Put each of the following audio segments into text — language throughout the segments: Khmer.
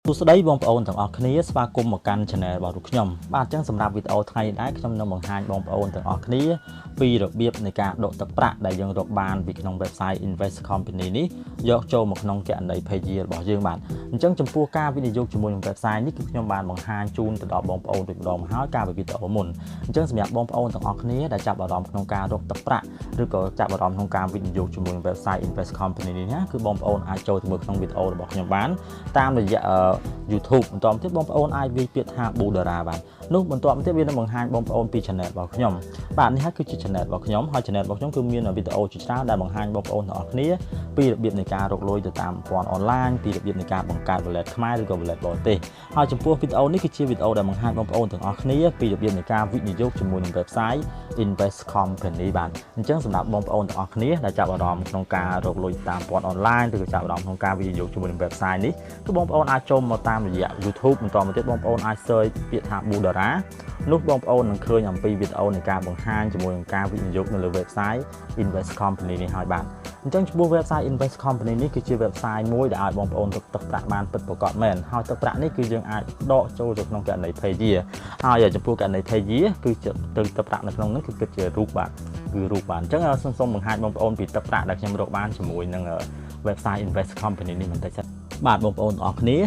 ទូស្ដីបងប្អូនទាំងអស់គ្នាស្វាគមន៍មកកាន់ Channel របស់លោកខ្ញុំបាទអញ្ចឹងសម្រាប់វីដេអូថ្ងៃនេះខ្ញុំនឹងបង្ហាញបងប្អូនទាំងអស់គ្នាពីរបៀបនៃការដកទឹកប្រាក់ដែលយើងរកបានពីក្នុង website Invest-Company នេះយកចូលមកក្នុងគណនី page របស់យើងបាទអញ្ចឹងចំពោះការវិនិយោគជាមួយនឹង website នេះគឺខ្ញុំបានបង្ហាញជូនទៅដល់បងប្អូនរួចម្ដងមកហើយកាលពីវីដេអូមុនអញ្ចឹងសម្រាប់បងប្អូនទាំងអស់គ្នាដែលចាប់អារម្មណ៍ក្នុងការរកទឹកប្រាក់ឬក៏ចាប់អារម្មណ៍ក្នុងការវិនិយោគជាមួយនឹង website Invest-Company នេះណាគឺបងប្អូនអាចចូលទៅមើលក្នុងវីដេអូរបស់ខ្ញុំបានតាមរយៈYouTube បន្តមកទៀតបងប្អូនអាចវាយពាក្យថា Budara បាទនោះបន្តមកទៀតវានឹងបង្ហាញបងប្អូនពី Channel របស់ខ្ញុំបាទនេះហើយគឺជា Channel របស់ខ្ញុំហើយ Channel របស់ខ្ញុំគឺមានវីដេអូជាច្រើនដែលបង្ហាញបងប្អូនទាំងអស់គ្នាពីរបៀបនៃការរកលុយទៅតាមប្រព័ន្ធអនឡាញពីរបៀបនៃការបង្កើត wallet ខ្មែរឬក៏ wallet បរទេសហើយចំពោះវីដេអូនេះគឺជាវីដេអូដែលបង្ហាញបងប្អូនទាំងអស់គ្នាពីរបៀបនៃការវិនិយោគជាមួយនឹង website Invest-Company បាទអញ្ចឹងសម្រាប់បងប្អូនទាំងអស់គ្នាដែលចាប់អារម្មណ៍ក្នុងការរកលុយតាមប្រព័ន្ធអនឡាញឬក៏ចាប់អារម្មណ៍ក្នុងការវិនិយោគជាមួយនឹង website នេះគឺបងប្អូនអាចចូលមកតាមរយៈ YouTube បន្តមកទៀតបងប្អូនអាច search ពាក្យថា Budara នោះបងប្អូននឹងឃើញអំពីវីដេអូនៃការបង្ហាញជាមួយនឹងការវិនិយោគនៅលើ website Invest-Company នេះហើយបាទអញ្ចឹងចំពោះ website Invest-Company នេះគឺជា website មួយដែលឲ្យបងប្អូនរកទឹកប្រាក់បានពិតប្រាកដមែនហើយទឹកប្រាក់នេះគឺយើងអាចដកចូលទៅក្នុងគណនី page ហើយចំពោះគណនី page គឺជាទឹកប្រាក់នៅក្នុងនោះគឺគិតជារូបបាទគឺរូបបាទអញ្ចឹងសូមបង្ហាញបងប្អូនពីទឹកប្រាក់ដែលខ្ញុំរកបានជាមួយនឹង website Invest-Company នេះបន្តិចសិនបាទបងប្អូនទាំងអស់គ្នា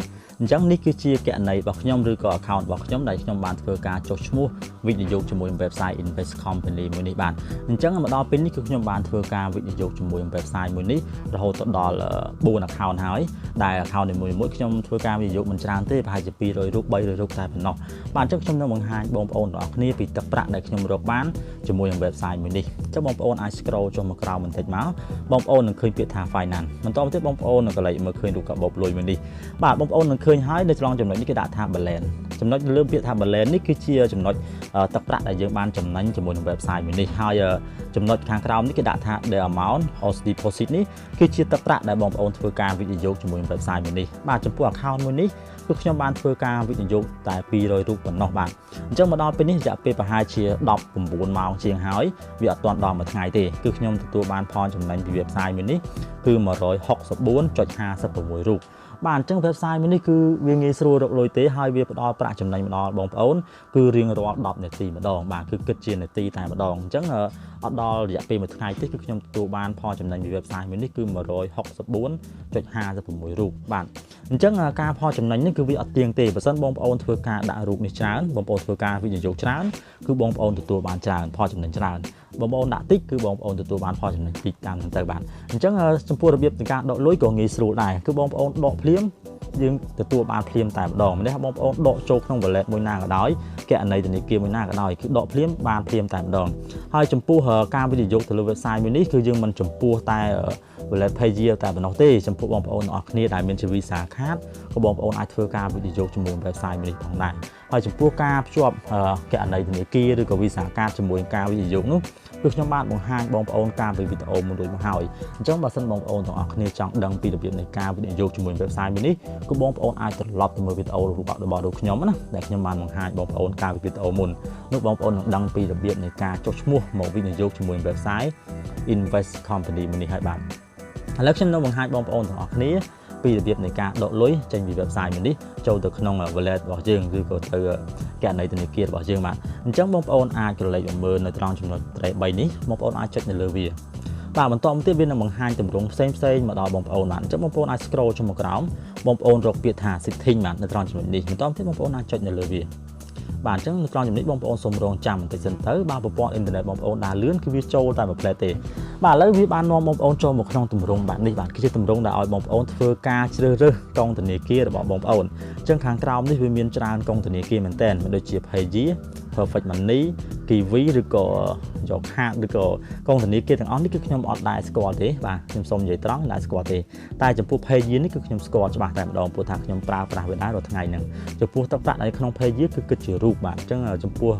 អញ្ចឹងនេះគឺជាគណនីរបស់ខ្ញុំឬក៏ account របស់ខ្ញុំដែលខ្ញុំបានធ្វើការចុះឈ្មោះវិនិយោគជាមួយនឹង website Invest-Company មួយនេះបាទអញ្ចឹងមកដល់ពេលនេះគឺខ្ញុំបានធ្វើការវិនិយោគជាមួយនឹង website មួយនេះរហូតដល់4 account ហើយដែល account នីមួយៗខ្ញុំធ្វើការវិនិយោគមិនច្រើនទេប្រហែលជា200រូប300រូបតែប៉ុណ្ណោះបាទអញ្ចឹងខ្ញុំនឹងបង្ហាញបងប្អូនទាំងអស់គ្នាពីទឹកប្រាក់ដែលខ្ញុំរកបានជាមួយនឹង website មួយនេះអញ្ចឹងបងប្អូនអាច scroll ចុះមកក្រោមបន្តិចមកបងប្អូននឹងឃើញពាក្យថា finance បន្តមកទៀតបងប្អូននឹងកលេចមើលឃើញរូបកាបូបលុយមួយនេះបាទបងប្អូននឹងឃើញហើយនៅត្រង់ចំណុចនេះគេដាក់ថា balance ចំណុចលើពាក្យថា balance នេះគឺជាចំណុចទឹកប្រាក់ដែលយើងបានចំណេញជាមួយនឹង website មួយនេះហើយចំណុចខាងក្រោមនេះគេដាក់ថា the amount or deposit នេះគឺជាទឹកប្រាក់ដែលបងប្អូនធ្វើការវិនិយោគជាមួយនឹង website មួយនេះបាទចំពោះ account មួយនេះគឺខ្ញុំបានធ្វើការវិនិយោគតែ200រូបប៉ុណ្ណោះបាទអញ្ចឹងមកដល់ពេលនេះរយៈពេលប្រហែលជា19ម៉ោងជាងហើយវាអត់ទាន់ដល់មួយថ្ងៃទេគឺខ្ញុំទទួលបានផលចំណេញពី website មួយនេះគឺ 164.56 រូបបាទអញ្ចឹង website មួយនេះគឺវាងាយស្រួលរកលុយទេហើយវាផ្ដល់ប្រាក់ចំណេញមកដល់បងប្អូនគឺរៀងរាល់10នាទីម្ដងបាទគឺគិតជានាទីតែម្ដងអញ្ចឹងអត់ដល់រយៈពេលមួយថ្ងៃទេគឺខ្ញុំទទួលបានផលចំណេញពី website មួយនេះគឺ 164.56 រូបបាទអញ្ចឹងការផលចំណេញនេះគឺវាអត់ទៀងទេបើសិនបងប្អូនធ្វើការដាក់រូបនេះច្រើនបងប្អូនធ្វើការវិនិយោគច្រើនគឺបងប្អូនទទួលបានច្រើនផលចំណេញច្រើនបងប្អូនដាក់តិចគឺបងប្អូនទទួលបានផលចំណេញតិចតាមហ្នឹងទៅបាទអញ្ចឹងចំពោះរបៀបនៃការដកលុយក៏ងាយស្រួលដែរគឺបងប្អូនដកភ្លាមយើងទទួលបានភ្លាមតែម្ដងនេះបងប្អូនដកចូលក្នុង wallet មួយណាក៏ដោយគណនីធនាគារមួយណាក៏ដោយគឺដកភ្លាមបានភ្លាមតែម្ដងហើយចំពោះការវិនិយោគទៅលើ website មួយនេះគឺយើងមិនចំពោះតែ wallet page តែប៉ុណ្ណោះទេចំពោះបងប្អូនទាំងអស់គ្នាដែលមានជា Visa Card ក៏បងប្អូនអាចធ្វើការវិនិយោគជាមួយ website មួយនេះផងដែរហើយចំពោះការភ្ជាប់គណនីធនាគារឬក៏ Visa Card ជាមួយការវិនិយោគនោះគឺខ្ញុំបានបង្ហាញបងប្អូនកាលពីវីដេអូមុនរួចមកហើយអញ្ចឹងបើសិនបងប្អូនទាំងអស់គ្នាចង់ដឹងពីរបៀបនៃការវិនិយោគជាមួយ website មួយនេះគឺបងប្អូនអាចត្រឡប់ទៅមើលវីដេអូរបស់ខ្ញុំណាដែលខ្ញុំបានបង្ហាញបងប្អូនកាលពីវីដេអូមុននោះបងប្អូននឹងដឹងពីរបៀបនៃការចុះឈ្មោះមកវិនិយោគជាមួយ website Invest-Company មួយនេះហើយបាទឥឡូវខ្ញុំនឹងបង្ហាញបងប្អូនទាំងអស់គ្នាពីរបៀបនៃការដកលុយចេញពី website មួយនេះចូលទៅក្នុង wallet របស់យើងឬក៏ទៅគណនីធនាគាររបស់យើងបាទអញ្ចឹងបងប្អូនអាចក្រឡេកមើលនៅត្រង់ចំណុច3នេះបងប្អូនអាចចុចនៅលើវាបាទបន្តមកទៀតវានឹងបង្ហាញទម្រង់ផ្សេងមកដល់បងប្អូនបាទអញ្ចឹងបងប្អូនអាច scroll ចុះមកក្រោមបងប្អូនរកពាក្យថា setting បាទនៅត្រង់ចំណុចនេះបន្តមកទៀតបងប្អូនអាចចុចនៅលើវាបាទអញ្ចឹងនៅត្រង់ចំណុចបងប្អូនសូមរងចាំបន្តិចសិនទៅបាទប្រព័ន្ធអ៊ីនធឺណិតបងប្អូនដើរលឿនគឺវាចូលតែមួយផ្លែតទេបាទឥឡូវវាបាននាំបងប្អូនចូលមកក្នុងទម្រង់បែបនេះបាទគឺជាទម្រង់ដែលឲ្យបងប្អូនធ្វើការជ្រើសរើសកងធនាគាររបស់បងប្អូនអញ្ចឹងខាងក្រោមនេះវាមានច្រើនកងធនាគារមែនទែនដូចជា Page Perfect Money Kiwi ឬក៏យកខាតឬក៏កងធនាគារទាំងអស់នេះគឺខ្ញុំអត់ដែរស្គាល់ទេបាទខ្ញុំសូមនិយាយត្រង់ដែរស្គាល់ទេតែចំពោះ Page នេះគឺខ្ញុំស្គាល់ច្បាស់តែម្ដងព្រោះថាខ្ញុំប្រើប្រាស់វាដែររាល់ថ្ងៃហ្នឹងចំពោះទឹកប្រាក់នៅក្នុង Page គឺគិតជារូបបាទអញ្ចឹងចំពោះ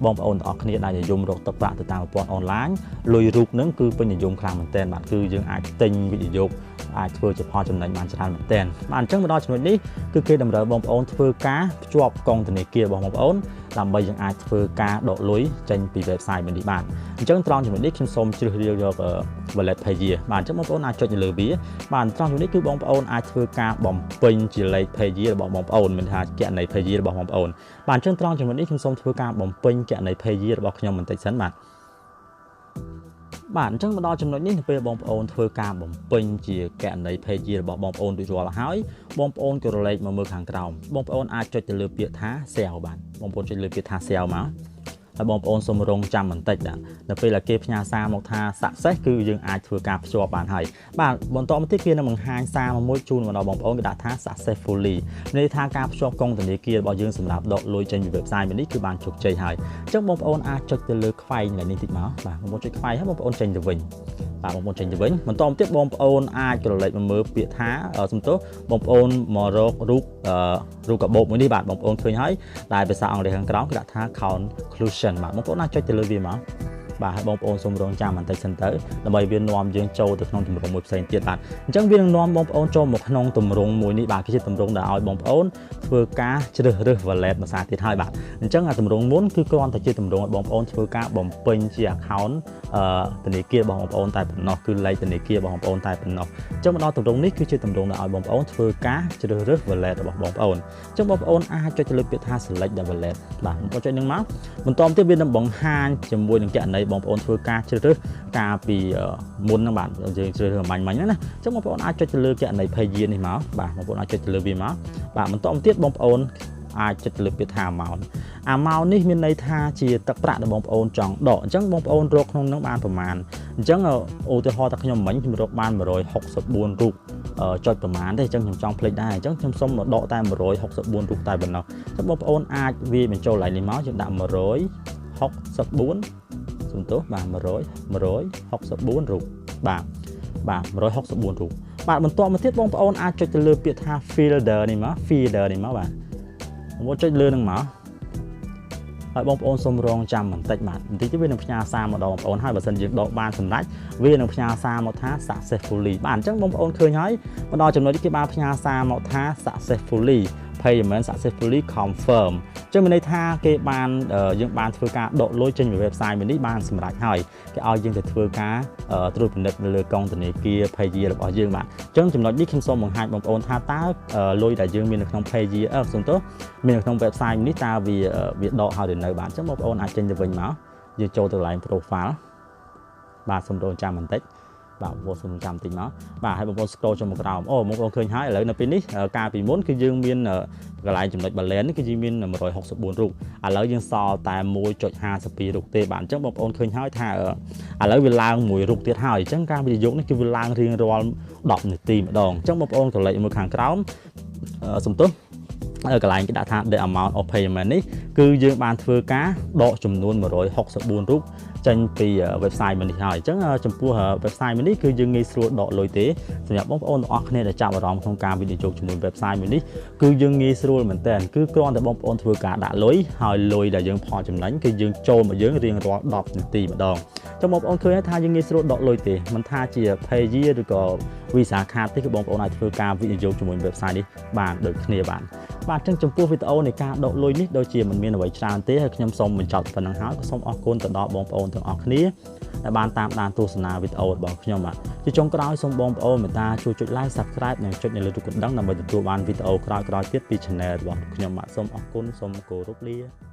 បងប្អូនទាំងអស់គ្នាដែលនិយមរកទឹកប្រាក់ទៅតាមប្រព័ន្ធអនឡាញលុយរូបហ្នឹងគឺពេញនិយមខ្លាំងមែនទែនបាទគឺយើងអាចទិញវិនិយោគអាចធ្វើជាផលចំណេញបានច្រើនមែនទែនបាទអញ្ចឹងមកដល់ចំណុចនេះគឺគេតម្រូវបងប្អូនធ្វើការភ្ជាប់កងធនាគាររបស់បងប្អូនដើម្បីយើងអាចធ្វើការដកលុយចេញពី website មួយនេះបានអញ្ចឹងត្រង់ចំណុចនេះខ្ញុំសូមជ្រើសរើសយក wallet pager បាទអញ្ចឹងបងប្អូនអាចចុចនៅលើវាបាទត្រង់នេះគឺបងប្អូនអាចធ្វើការបំពេញជាលេខ pager របស់បងប្អូនមិនថាគណនី pager របស់បងប្អូនបាទអញ្ចឹងត្រង់ចំណុចនេះខ្ញុំសូមធ្វើការបំពេញគណនី pager របស់ខ្ញុំបន្តិចសិនបាទបាទអញ្ចឹងមកដល់ចំណុចនេះនៅពេលបងប្អូនធ្វើការបំពេញជាគណនី pager របស់បងប្អូនរួចរាល់ហើយបងប្អូនក៏រលែកមកមើលខាងក្រោមបងប្អូនអាចចុចទៅលើពាក្យថា sell បាទបងប្អូនចុចលើពាក្យថា sell មកហើយបងប្អូនសូមរងចាំបន្តិចដែរនៅពេលដែលគេផ្ញើសារមកថា success គឺយើងអាចធ្វើការភ្ជាប់បានហើយបាទបន្តមកទៀតគេនឹងបង្ហាញសារមួយជូនមកដល់បងប្អូនគេដាក់ថា successfully មានន័យថាការភ្ជាប់កុងធនាគាររបស់យើងសម្រាប់ដកលុយចេញពី website នេះគឺបានជោគជ័យហើយអញ្ចឹងបងប្អូនអាចចុចទៅលើខ្វែងនេះតិចមកបាទបងប្អូនចុចខ្វែងហើយបងប្អូនចេញទៅវិញបាទបងប្អូនចេញទៅវិញបន្តមកទៀតបងប្អូនអាចក្រឡេកមកមើលពាក្យថាសំទោសបងប្អូនមករករូបកាបូបមួយនេះបាទបងប្អូនឃើញហើយដែលភាសាអង់គ្លេសខាងក្រោមគេដាក់ថា conclusion បាទបងប្អូនអាចចុចទៅលើវាមកបាទហើយបងប្អូនសូមរងចាំបន្តិចសិនទៅដើម្បីវានាំយើងចូលទៅក្នុងទម្រង់មួយផ្សេងទៀតបាទអញ្ចឹងវានឹងនាំបងប្អូនចូលមកក្នុងទម្រង់មួយនេះបាទគឺជាទម្រង់ដែលឲ្យបងប្អូនធ្វើការជ្រើសរើស wallet ភាសាទៀតហើយបាទអញ្ចឹងអាទម្រង់មុនគឺគ្រាន់តែជាទម្រង់ឲ្យបងប្អូនធ្វើការបំពេញជា account ធនាគាររបស់បងប្អូនតែប៉ុណ្ណោះគឺលេខធនាគាររបស់បងប្អូនតែប៉ុណ្ណោះអញ្ចឹងមកដល់ទម្រង់នេះគឺជាទម្រង់ដែលឲ្យបងប្អូនធ្វើការជ្រើសរើស wallet របស់បងប្អូនអញ្ចឹងបងប្អូនអាចចុចទៅលើពាក្យថា select the wallet បាទបងប្អូនចុចនឹងមកបន្តមកទៀតវានឹងបង្ហាញជាមួយនឹងគណនីបងប្អូនធ្វើការជ្រើសរើសការពីមុនហ្នឹងបាទយើងជ្រើសរើសមាញ់ហ្នឹងណាអញ្ចឹងបងប្អូនអាចចុចទៅលើគណនី pager នេះមកបាទបងប្អូនអាចចុចទៅលើវាមកបាទបន្តមកទៀតបងប្អូនអាចចុចទៅលើពាក្យថា amount នេះមានន័យថាជាទឹកប្រាក់ដែលបងប្អូនចង់ដកអញ្ចឹងបងប្អូនរកក្នុងនោះបានប្រមាណអញ្ចឹងឧទាហរណ៍តែខ្ញុំមិញខ្ញុំរកបាន164រូបចុចប្រមាណទេអញ្ចឹងខ្ញុំចង់ភ្លេចដែរអញ្ចឹងខ្ញុំសុំមកដកតែ164រូបតែប៉ុណ្ណោះអញ្ចឹងបងប្អូនអាចវាបញ្ចូលឡើងនេះមកយើងដាក់164សំទោសបាទ164រូបបាទ164រូបបាទបន្តមកទៀតបងប្អូនអាចចុចទៅលើពាក្យថា filter នេះមកបាទបងប្អូនចុចលើនឹងមកហើយបងប្អូនសូមរងចាំបន្តិចបាទបន្តិចទៀតវានឹងផ្ញើសារមកដល់បងប្អូនហើយបើសិនយើងដកបានសម្រេចវានឹងផ្ញើសារមកថា successfully បាទអញ្ចឹងបងប្អូនឃើញហើយមកដល់ចំណុចនេះគេបានផ្ញើសារមកថា successfully payment successfully confirm ចឹងមានន័យថាគេបានយើងបានធ្វើការដកលុយចេញពី website មួយនេះបានសម្រេចហើយគេឲ្យយើងទៅធ្វើការត្រួតពិនិត្យនៅលើកុងធនាគារ pager របស់យើងបាទអញ្ចឹងចំណុចនេះខ្ញុំសូមបង្ហាញបងប្អូនថាតើលុយដែលយើងមាននៅក្នុង pager សំទោសមាននៅក្នុង website នេះតើវាដកហើយឬនៅបាទអញ្ចឹងបងប្អូនអាចចេញទៅវិញមកយើងចូលទៅ line profile បាទសូមរងចាំបន្តិចបាទបងប្អូនសូមចាំតិចមកបាទហើយបងប្អូន scroll ចុះមកក្រោមអូបងប្អូនឃើញហើយឥឡូវនៅពេលនេះកាលពីមុនគឺយើងមានកន្លែងចំណុច balance នេះគឺយើងមាន164រូបឥឡូវយើងសល់តែ 1.52 រូបទេបាទអញ្ចឹងបងប្អូនឃើញហើយថាឥឡូវវាឡើង1រូបទៀតហើយអញ្ចឹងការវិនិយោគនេះគឺវាឡើងរៀងរាល់10នាទីម្ដងអញ្ចឹងបងប្អូនក៏លេខមើលខាងក្រោមសំទោសកន្លែងគេដាក់ថា the amount of payment នេះគឺយើងបានធ្វើការដកចំនួន164រូបចេញពី website មួយនេះហើយអញ្ចឹងចំពោះ website មួយនេះគឺយើងងាយស្រួលដកលុយទេសម្រាប់បងប្អូនទាំងអស់គ្នាដែលចាប់អារម្មណ៍ក្នុងការវិនិយោគជាមួយ website មួយនេះគឺយើងងាយស្រួលមែនទែនគឺគ្រាន់តែបងប្អូនធ្វើការដាក់លុយហើយលុយដែលយើងផលចំណេញគឺយើងចូលមកយើងរៀងរាល់10នាទីម្ដងចឹងបងប្អូនឃើញថាយើងងាយស្រួលដកលុយទេមិនថាជា pager ឬក៏ Visa Card ទេគឺបងប្អូនអាចធ្វើការវិនិយោគជាមួយ website នេះបានដូចគ្នាបាទអញ្ចឹងចំពោះវីដេអូនៃការដកលុយនេះដូចជាមិនមានអ្វីច្រើនទេហើយខ្ញុំសូមបញ្ចប់ប៉ុណ្ណឹងហើយក៏សូមអរគុណទៅដល់បងប្អូនទាំងអស់គ្នាដែលបានតាមដានទស្សនាវីដេអូរបស់ខ្ញុំបាទជាចុងក្រោយសូមបងប្អូនមេត្តាជួយចុច like subscribe និងចុចនៅលើរូបកណ្ដឹងដើម្បីទទួលបានវីដេអូក្រោយៗទៀតពី channel របស់ខ្ញុំបាទសូមអរគុណសូមគោរពលា